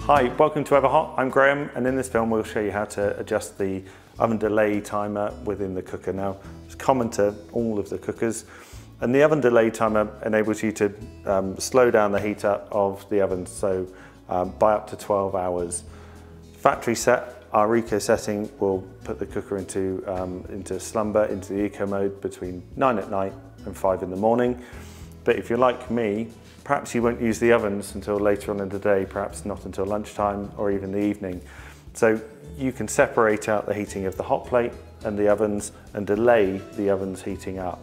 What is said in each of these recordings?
Hi, welcome to Everhot. I'm Graham, and in this film we'll show you how to adjust the oven delay timer within the cooker. Now, it's common to all of the cookers, and the oven delay timer enables you to slow down the heat up of the oven, so by up to 12 hours. Factory set, our eco setting will put the cooker into slumber, into the eco mode between 9 at night and 5 in the morning. But if you're like me, perhaps you won't use the ovens until later on in the day, perhaps not until lunchtime or even the evening. So you can separate out the heating of the hot plate and the ovens and delay the ovens heating up.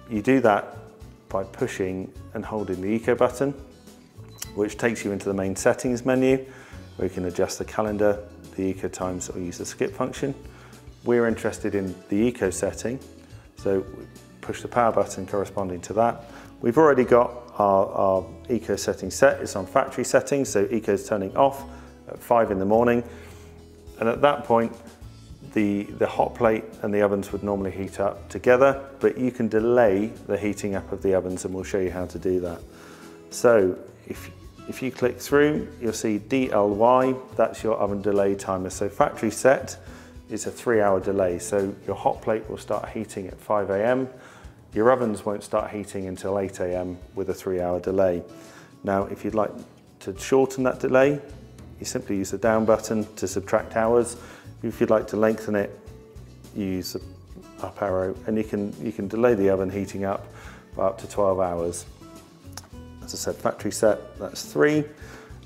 You do that by pushing and holding the eco button, which takes you into the main settings menu, where you can adjust the calendar, the eco times, or use the skip function. We're interested in the eco setting, so push the power button corresponding to that. We've already got our eco setting set. It's on factory settings, so eco is turning off at 5 in the morning. And at that point, the hot plate and the ovens would normally heat up together, but you can delay the heating up of the ovens, and we'll show you how to do that. So if you click through, you'll see DLY, that's your oven delay timer. So factory set is a 3-hour delay. So your hot plate will start heating at 5 AM. Your ovens won't start heating until 8 AM with a 3-hour delay. Now, if you'd like to shorten that delay, you simply use the down button to subtract hours. If you'd like to lengthen it, you use the up arrow, and you can delay the oven heating up by up to 12 hours. As I said, factory set, that's 3,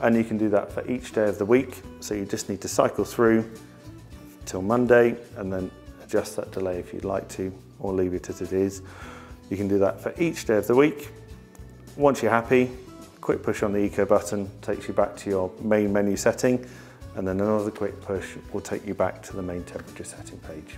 and you can do that for each day of the week. So you just need to cycle through till Monday and then adjust that delay if you'd like to, or leave it as it is. You can do that for each day of the week. Once you're happy, a quick push on the eco button takes you back to your main menu setting, and then another quick push will take you back to the main temperature setting page.